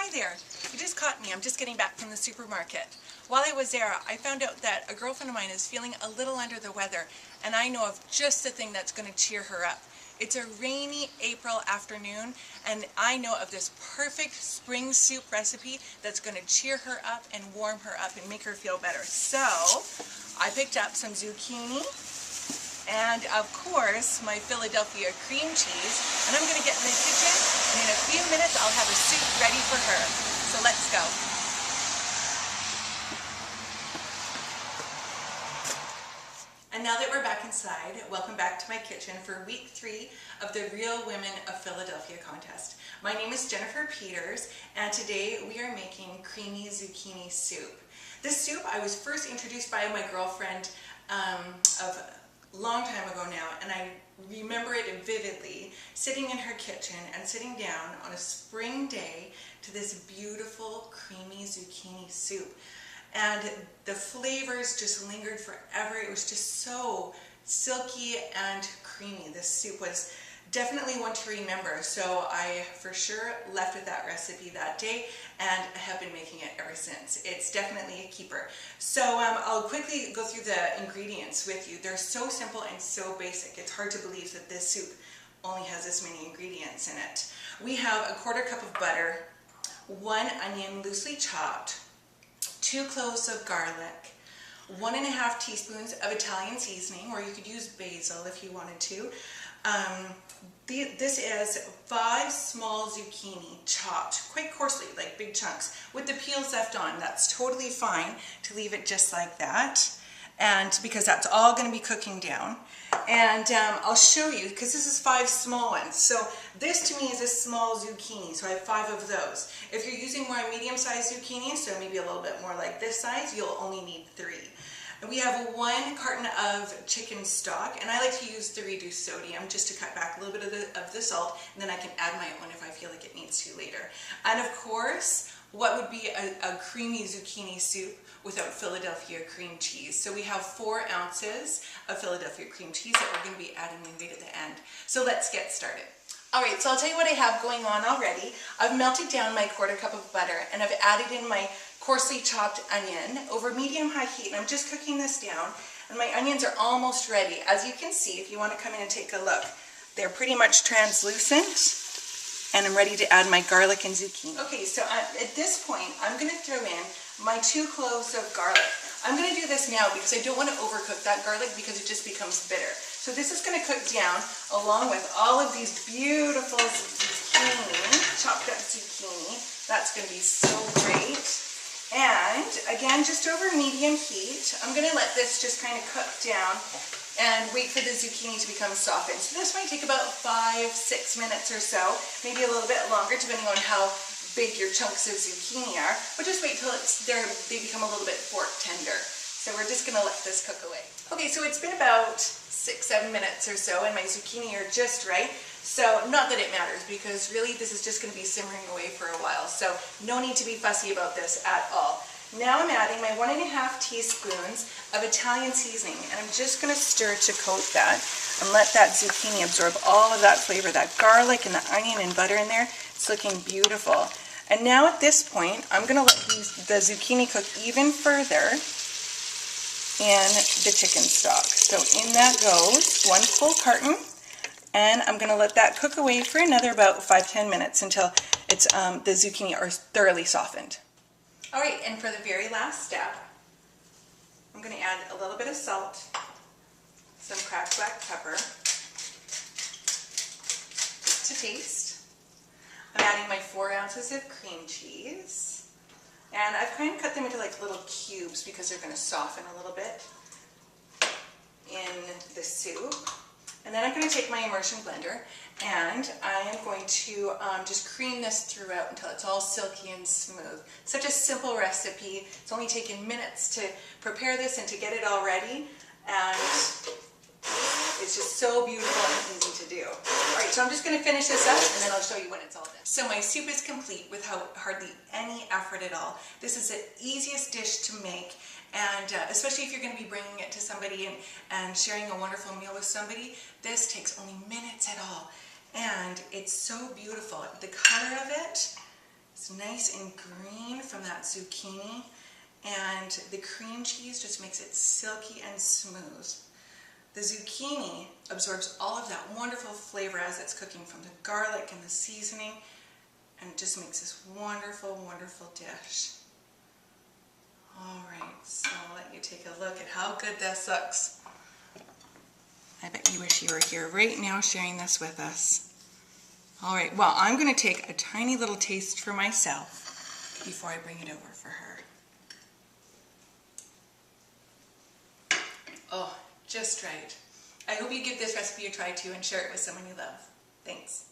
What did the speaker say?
Hi there. You just caught me. I'm just getting back from the supermarket. While I was there, I found out that a girlfriend of mine is feeling a little under the weather, and I know of just the thing that's going to cheer her up. It's a rainy April afternoon, and I know of this perfect spring soup recipe that's going to cheer her up and warm her up and make her feel better. So, I picked up some zucchini, and of course my Philadelphia cream cheese, and I'm going to get in the kitchen, and in a few minutes I'll have a soup ready for her. So let's go. And now that we're back inside, welcome back to my kitchen for week 3 of the Real Women of Philadelphia contest. My name is Jennifer Peters, and today we are making creamy zucchini soup. This soup I was first introduced by my girlfriend of long time ago now, and I remember it vividly, sitting in her kitchen and sitting down on a spring day to this beautiful creamy zucchini soup. And the flavors just lingered forever. It was just so silky and creamy. This soup was definitely one to remember, so I for sure left with that recipe that day and have been making it ever since. It's definitely a keeper. So I'll quickly go through the ingredients with you. They're so simple and so basic. It's hard to believe that this soup only has this many ingredients in it. We have a 1/4 cup of butter, 1 onion loosely chopped, 2 cloves of garlic, 1½ teaspoons of Italian seasoning, or you could use basil if you wanted to. This is 5 small zucchini chopped quite coarsely, like big chunks, with the peels left on. That's totally fine to leave it just like that, and because that's all going to be cooking down. And I'll show you, because this is 5 small ones. So this to me is a small zucchini, so I have 5 of those. If you're using more medium-sized zucchini, so maybe a little bit more like this size, you'll only need 3. And we have 1 carton of chicken stock, and I like to use the reduced sodium just to cut back a little bit of the salt, and then I can add my own if I feel like it needs to later. And of course, what would be a creamy zucchini soup without Philadelphia cream cheese? So we have 4 ounces of Philadelphia cream cheese that we're going to be adding in right at the end. So let's get started. Alright, so I'll tell you what I have going on already. I've melted down my 1/4 cup of butter, and I've added in my coarsely chopped onion over medium-high heat, and I'm just cooking this down, and my onions are almost ready. As you can see, if you want to come in and take a look, they're pretty much translucent, and I'm ready to add my garlic and zucchini. Okay, so at this point, I'm going to throw in my 2 cloves of garlic. I'm going to do this now because I don't want to overcook that garlic because it just becomes bitter. So this is going to cook down along with all of these beautiful zucchini, chopped up zucchini. That's going to be so great. And again, just over medium heat, I'm going to let this just kind of cook down and wait for the zucchini to become softened. So this might take about 5-6 minutes or so, maybe a little bit longer depending on how big your chunks of zucchini are, but just wait till they become a little bit fork tender. So we're just going to let this cook away. Okay, so it's been about 6-7 minutes or so, and my zucchini are just right. So not that it matters, because really this is just going to be simmering away for a while, so no need to be fussy about this at all. Now I'm adding my 1½ teaspoons of Italian seasoning, and I'm just going to stir to coat that and let that zucchini absorb all of that flavor, that garlic and the onion and butter in there. It's looking beautiful. And now at this point, I'm going to let the zucchini cook even further in the chicken stock. So in that goes 1 full carton, and I'm going to let that cook away for another about 5-10 minutes until it's the zucchini are thoroughly softened. Alright, and for the very last step, I'm going to add a little bit of salt, some cracked black pepper to taste. I'm adding my 4 ounces of cream cheese, and I've kind of cut them into like little cubes because they're going to soften a little bit in the soup. And then I'm going to take my immersion blender, and I am going to just cream this throughout until it's all silky and smooth. Such a simple recipe. It's only taken minutes to prepare this and to get it all ready, and it's just so beautiful and easy to do. Alright, so I'm just going to finish this up, and then I'll show you when it's all done. So my soup is complete without hardly any effort at all. This is the easiest dish to make, and especially if you're going to be bringing it to somebody and sharing a wonderful meal with somebody, this takes only minutes at all. And it's so beautiful. The color of it It's nice and green from that zucchini, and the cream cheese just makes it silky and smooth. The zucchini absorbs all of that wonderful flavor as it's cooking from the garlic and the seasoning, and it just makes this wonderful, wonderful dish. Alright, so I'll let you take a look at how good this looks. I bet you wish you were here right now sharing this with us. Alright, well, I'm going to take a tiny little taste for myself before I bring it over for her. Oh, just right. I hope you give this recipe a try too and share it with someone you love. Thanks.